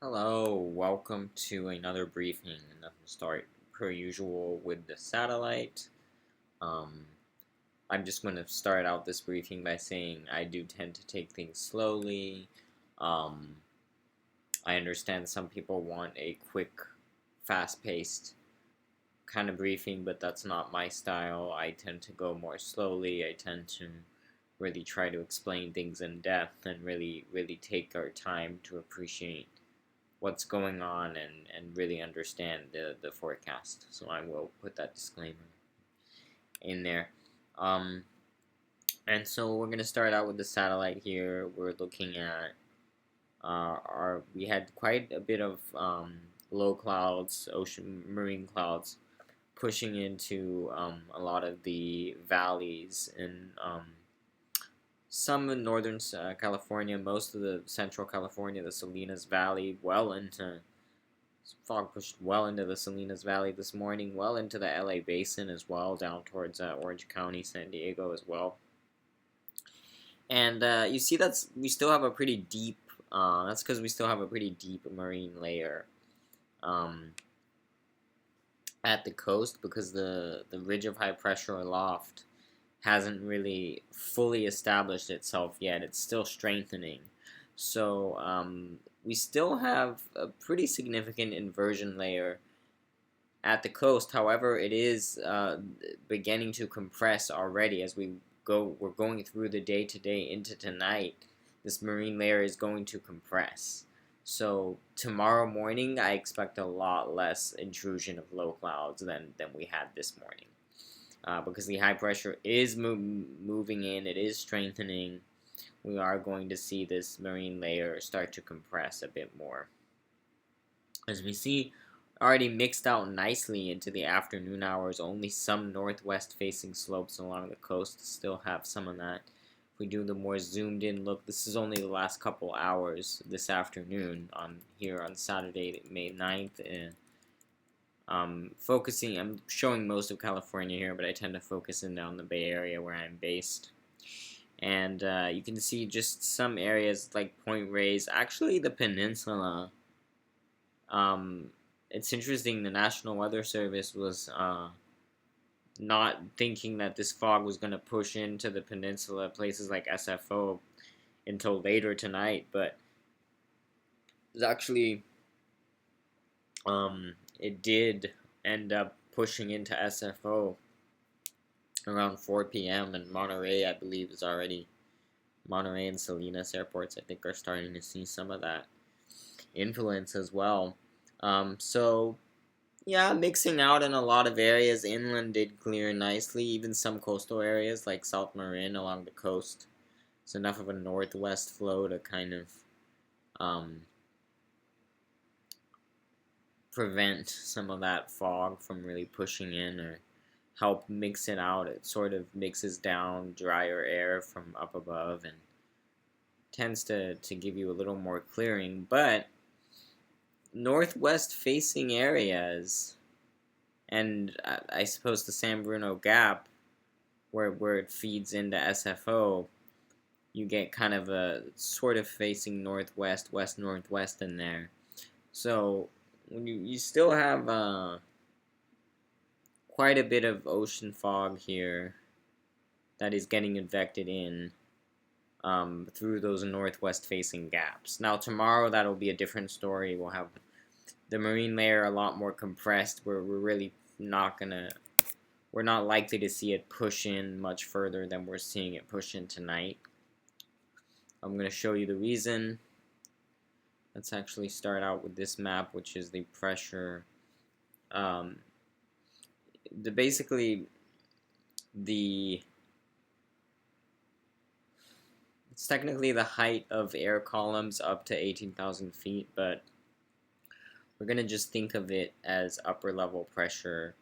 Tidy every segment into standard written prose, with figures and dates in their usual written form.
Hello, welcome to another briefing. And I'm going to start per usual with the satellite. Um, I'm just going to start out this briefing by saying I do tend to take things slowly. Um, I understand some people want a quick, fast-paced kind of briefing, but that's not my style. I tend to go more slowly. I tend to really try to explain things in depth and really take our time to appreciate what's going on and really understand the forecast. So I will put that disclaimer in there. Um, and so we're gonna start out with the satellite here. We're looking at we had quite a bit of low clouds, ocean marine clouds, pushing into a lot of the valleys in some in northern California, most of the central California, the Salinas Valley, well into fog pushed well into the Salinas Valley this morning, well into the LA Basin as well, down towards Orange County, San Diego as well. And you see, we still have a pretty deep. That's because we still have a pretty deep marine layer um, at the coast because the ridge of high pressure aloft hasn't really fully established itself yet. It's still strengthening. So we still have a pretty significant inversion layer at the coast. However, it is beginning to compress already as we're going through the day today into tonight. This marine layer is going to compress. So tomorrow morning, I expect a lot less intrusion of low clouds than we had this morning. Because the high pressure is moving in, it is strengthening. We are going to see this marine layer start to compress a bit more. As we see, already mixed out nicely into the afternoon hours. Only some northwest facing slopes along the coast still have some of that. If we do the more zoomed in look, this is only the last couple hours this afternoon here on Saturday, May 9th. I'm showing most of California here, but I tend to focus in on the Bay Area where I'm based. And you can see just some areas like Point Reyes, actually the peninsula. It's interesting, the National Weather Service was not thinking that this fog was going to push into the peninsula, places like SFO, until later tonight, but it's actually it did end up pushing into SFO around 4 p.m. and Monterey, I believe, is already Monterey and Salinas airports, I think, are starting to see some of that influence as well. So yeah, mixing out in a lot of areas. Inland did clear nicely, even some coastal areas like South Marin along the coast. It's enough of a northwest flow to kind of um, prevent some of that fog from really pushing in or help mix it out. It sort of mixes down drier air from up above and tends to give you a little more clearing. But northwest facing areas, and I suppose the San Bruno Gap, where it feeds into SFO, you get kind of a sort of facing northwest, west northwest in there. So when you still have quite a bit of ocean fog here that is getting infected in through those northwest facing gaps. Now tomorrow that'll be a different story. We'll have the marine layer a lot more compressed. We're really not gonna we're not likely to see it push in much further than we're seeing it push in tonight. I'm going to show you the reason. Let's actually start out with this map, which is the pressure. Basically, it's technically the height of air columns up to 18,000 feet, but we're going to just think of it as upper level pressure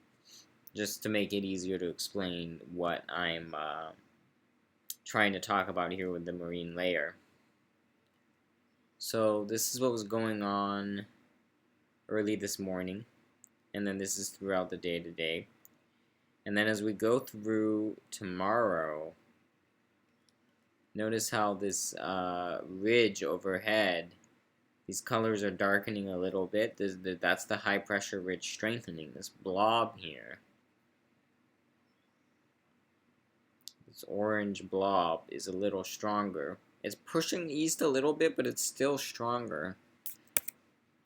just to make it easier to explain what I'm trying to talk about here with the marine layer. So this is what was going on early this morning, and then this is throughout the day today. And then as we go through tomorrow, notice how this ridge overhead, These colors are darkening a little bit. That's the high pressure ridge strengthening. This blob here, this orange blob, is a little stronger. It's pushing east a little bit, but it's still stronger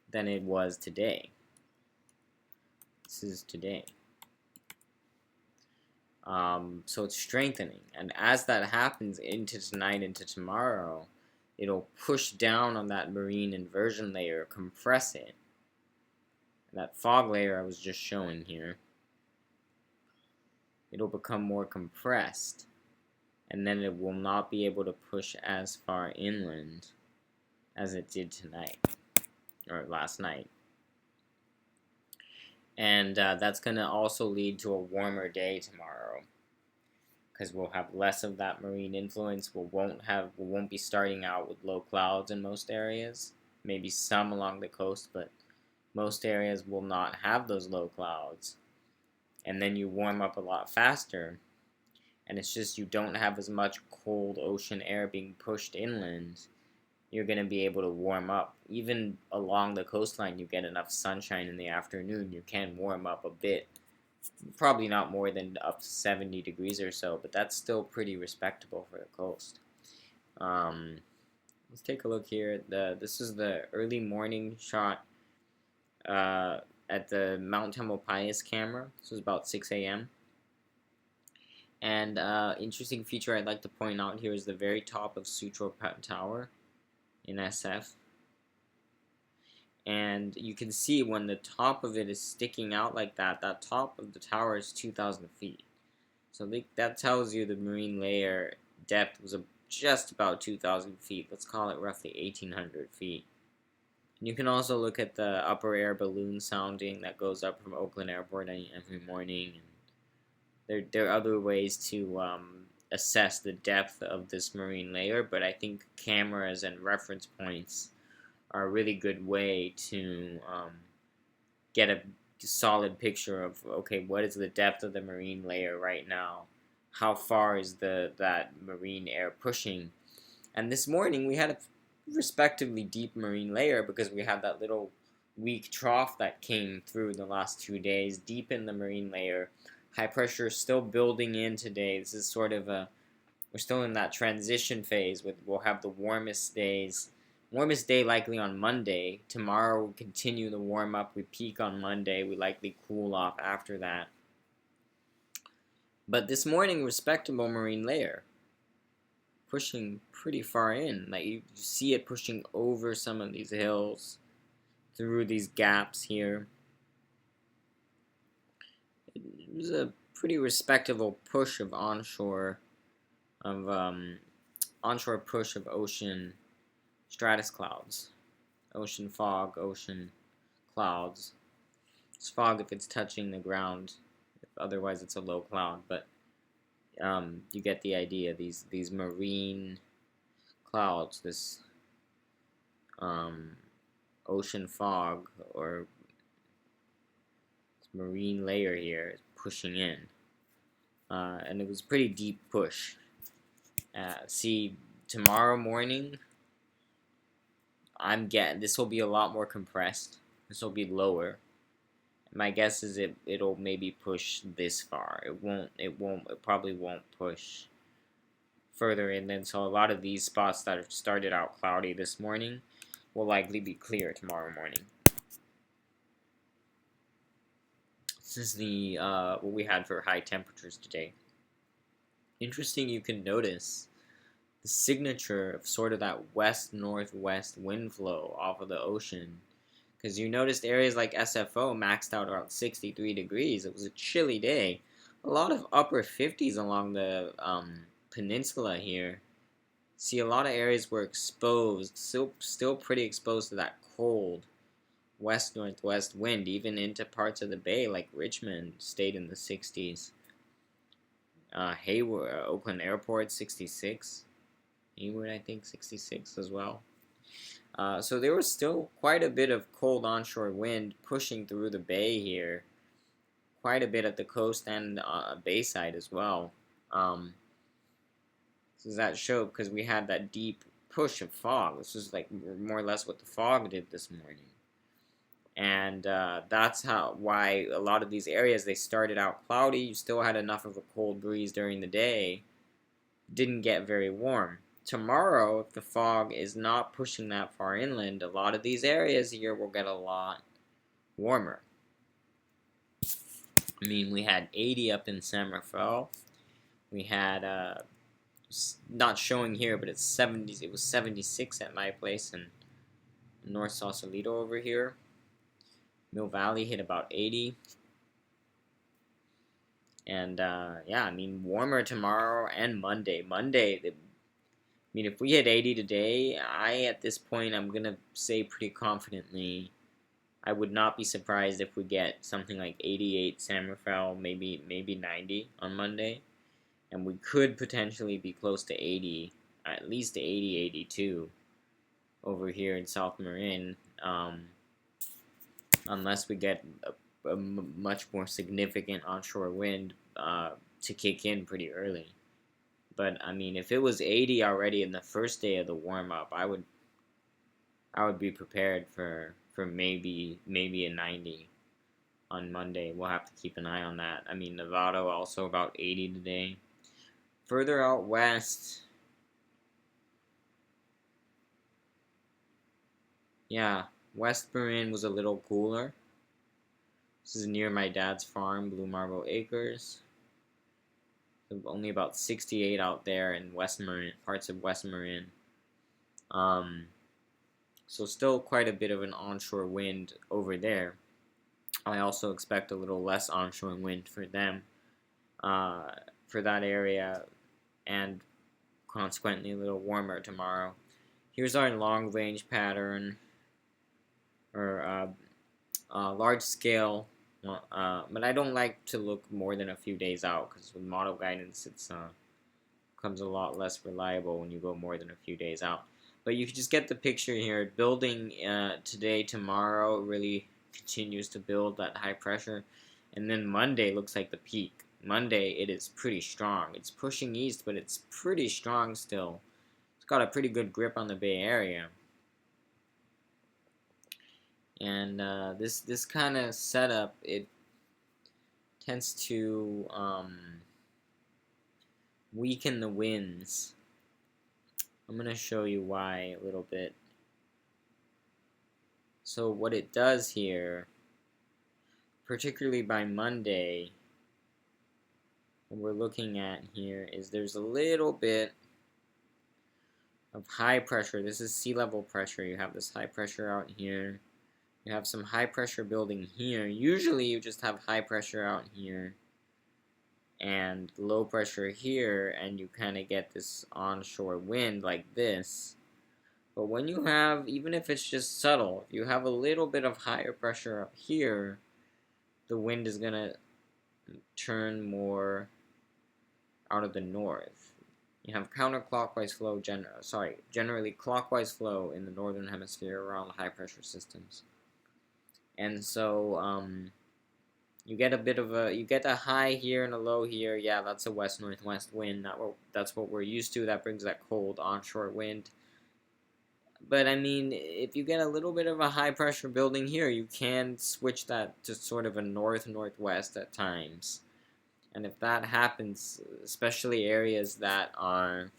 than it was today. This is today. So it's strengthening, and as that happens into tonight, into tomorrow, it'll push down on that marine inversion layer, compress it. And that fog layer I was just showing here, it'll become more compressed, and then it will not be able to push as far inland as it did tonight, or last night. And that's going to also lead to a warmer day tomorrow, because we'll have less of that marine influence. We won't be starting out with low clouds in most areas. Maybe some along the coast, but most areas will not have those low clouds. And then you warm up a lot faster, and it's just you don't have as much cold ocean air being pushed inland. You're going to be able to warm up. Even along the coastline, you get enough sunshine in the afternoon. You can warm up a bit. Probably not more than up to 70 degrees or so, but that's still pretty respectable for the coast. Let's take a look here. This is the early morning shot at the Mount Tamalpais camera. This was about 6 a.m. And interesting feature I'd like to point out here is the very top of Sutro Tower in SF. And you can see when the top of it is sticking out like that, that top of the tower is 2,000 feet. So that tells you the marine layer depth was just about 2,000 feet. Let's call it roughly 1,800 feet. And you can also look at the upper air balloon sounding that goes up from Oakland Airport every morning. There are other ways to assess the depth of this marine layer, but I think cameras and reference points are a really good way to get a solid picture of, okay, what is the depth of the marine layer right now? How far is that marine air pushing? And this morning we had a respectively deep marine layer because we had that little weak trough that came through the last 2 days, deep in the marine layer. High pressure is still building in today. This is sort of we're still in that transition phase. We'll have the warmest days. Warmest day likely on Monday. Tomorrow we continue the warm up. We peak on Monday. We likely cool off after that. But this morning, respectable marine layer. Pushing pretty far in. Like you see it pushing over some of these hills. Through these gaps here. It was a pretty respectable push of onshore push of ocean stratus clouds, ocean fog, ocean clouds. It's fog if it's touching the ground, otherwise it's a low cloud, but you get the idea. These marine clouds, this ocean fog or this marine layer here is pushing in, and it was a pretty deep push. See, tomorrow morning, this will be a lot more compressed. This will be lower. My guess is it'll maybe push this far. It probably won't push further in. And so a lot of these spots that have started out cloudy this morning will likely be clear tomorrow morning. This is the what we had for high temperatures today. Interesting, you can notice the signature of sort of that west-northwest wind flow off of the ocean. Because you noticed areas like SFO maxed out around 63 degrees. It was a chilly day. A lot of upper 50s along the peninsula here. See, a lot of areas were exposed, still pretty exposed to that cold west-northwest wind. Even into parts of the bay like Richmond stayed in the 60s. Hayward, Oakland Airport, 66. Hayward, I think, 66 as well. So there was still quite a bit of cold onshore wind pushing through the bay here. Quite a bit at the coast and bayside as well. So that showed because we had that deep push of fog. This is like more or less what the fog did this morning. And that's why a lot of these areas, they started out cloudy. You still had enough of a cold breeze during the day. Didn't get very warm. Tomorrow, if the fog is not pushing that far inland, a lot of these areas here will get a lot warmer. I mean, we had 80 up in San Rafael. We had, not showing here, but it's 70. It was 76 at my place in North Sausalito over here. Mill Valley hit about 80. And, yeah, I mean, warmer tomorrow and Monday. I mean, if we hit 80 today, at this point, I'm going to say pretty confidently, I would not be surprised if we get something like 88 San Rafael, maybe 90 on Monday. And we could potentially be close to 80, at least 80, 82 over here in South Marin, unless we get a much more significant onshore wind to kick in pretty early. But I mean, if it was 80 already in the first day of the warm up, I would be prepared for maybe a 90 on Monday. We'll have to keep an eye on that. I mean, Nevada also about 80 today. Further out west, yeah, West Marin was a little cooler. This is near my dad's farm, Blue Marble Acres. Only about 68 out there in West Marin, parts of West Marin. So still quite a bit of an onshore wind over there. I also expect a little less onshore wind for them, for that area, and consequently a little warmer tomorrow. Here's our long range pattern, or large scale. But I don't like to look more than a few days out, because with model guidance, it's becomes a lot less reliable when you go more than a few days out. But you can just get the picture here. Building today, tomorrow really continues to build that high pressure, and then Monday looks like the peak. Monday, it is pretty strong. It's pushing east, but it's pretty strong still. It's got a pretty good grip on the Bay Area. And this kind of setup, it tends to weaken the winds. I'm going to show you why a little bit. So what it does here, particularly by Monday, what we're looking at here is there's a little bit of high pressure. This is sea level pressure. You have this high pressure out here. You have some high pressure building here. Usually you just have high pressure out here and low pressure here, and you kind of get this onshore wind like this. But when you have, even if it's just subtle, if you have a little bit of higher pressure up here, the wind is going to turn more out of the north. You have counterclockwise flow, generally clockwise flow in the northern hemisphere around high pressure systems. And so you get a high here and a low here. Yeah, that's a west-northwest wind. That's what we're used to. That brings that cold onshore wind. But I mean, if you get a little bit of a high pressure building here, you can switch that to sort of a north-northwest at times. And if that happens, especially areas that are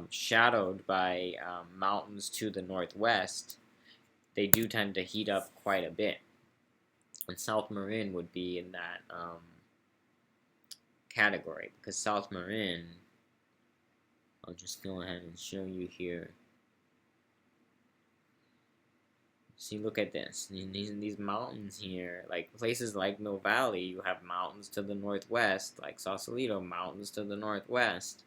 shadowed by mountains to the northwest, they do tend to heat up quite a bit. And South Marin would be in that category, because South Marin, I'll just go ahead and show you here. See, look at this. These mountains here, like places like Mill Valley, you have mountains to the northwest, like Sausalito, mountains to the northwest.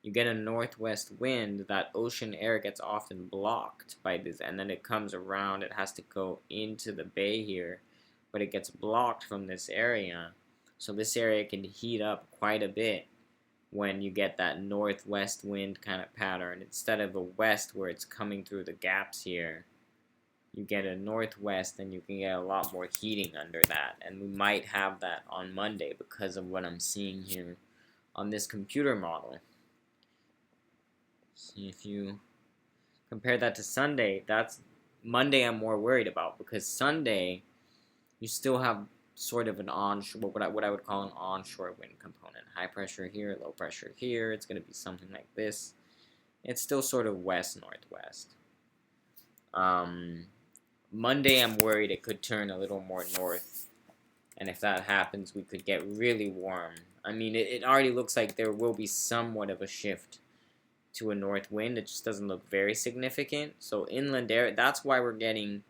You get a northwest wind, that ocean air gets often blocked by this, and then it comes around, it has to go into the bay here, but it gets blocked from this area. So this area can heat up quite a bit when you get that northwest wind kind of pattern. Instead of a west where it's coming through the gaps here, you get a northwest, and you can get a lot more heating under that. And we might have that on Monday because of what I'm seeing here on this computer model. See if you compare that to Sunday. That's Monday I'm more worried about, because Sunday you still have sort of an onshore, what I would call an onshore wind component. High pressure here, low pressure here. It's going to be something like this. It's still sort of west-northwest. Monday I'm worried it could turn a little more north, and if that happens, we could get really warm. I mean, it already looks like there will be somewhat of a shift to a north wind. It just doesn't look very significant. So inland air, that's why we're getting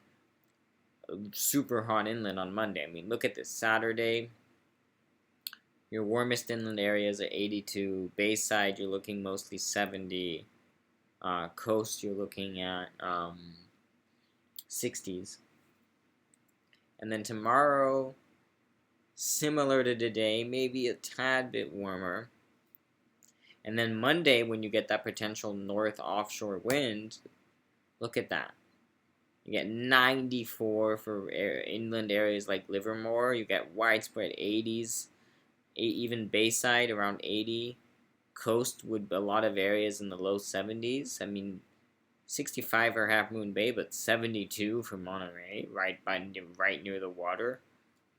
super hot inland on Monday. I mean, look at this Saturday. Your warmest inland areas are 82. Bayside, you're looking mostly 70. Coast, you're looking at 60s. And then tomorrow, similar to today, maybe a tad bit warmer. And then Monday, when you get that potential north offshore wind, look at that. You get 94 for inland areas like Livermore. You get widespread 80s, even Bayside around 80. Coast would a lot of areas in the low 70s. I mean, 65 for Half Moon Bay, but 72 for Monterey, right near the water.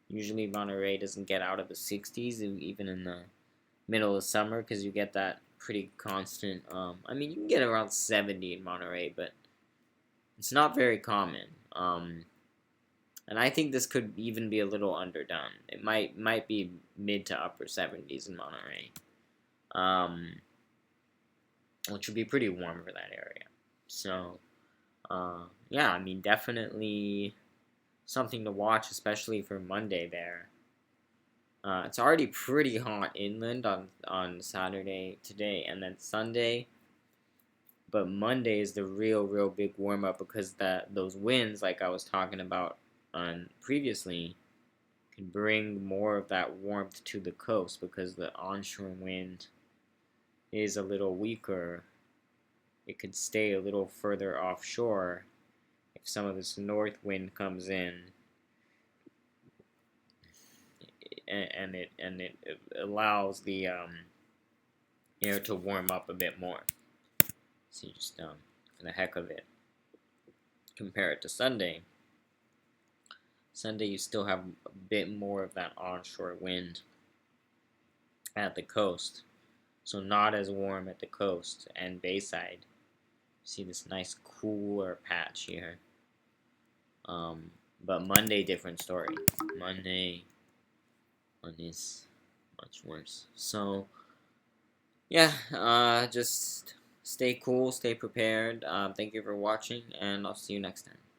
Usually Monterey doesn't get out of the 60s even in the middle of summer, because you get that pretty constant. I mean, you can get around 70 in Monterey, but it's not very common. And I think this could even be a little underdone. It might be mid to upper 70s in Monterey, which would be pretty warm for that area. So, yeah, I mean, definitely something to watch, especially for Monday there. It's already pretty hot inland on Saturday today, and then Sunday. But Monday is the real big warm up, because those winds, like I was talking about on previously, can bring more of that warmth to the coast, because the onshore wind is a little weaker. It could stay a little further offshore if some of this north wind comes in, and it allows the air to warm up a bit more. So you just for the heck of it, compare it to Sunday. Sunday you still have a bit more of that onshore wind at the coast, so not as warm at the coast and Bayside. See this nice cooler patch here. But Monday, different story. Monday is much worse. So yeah, just stay cool, stay prepared. Thank you for watching, and I'll see you next time.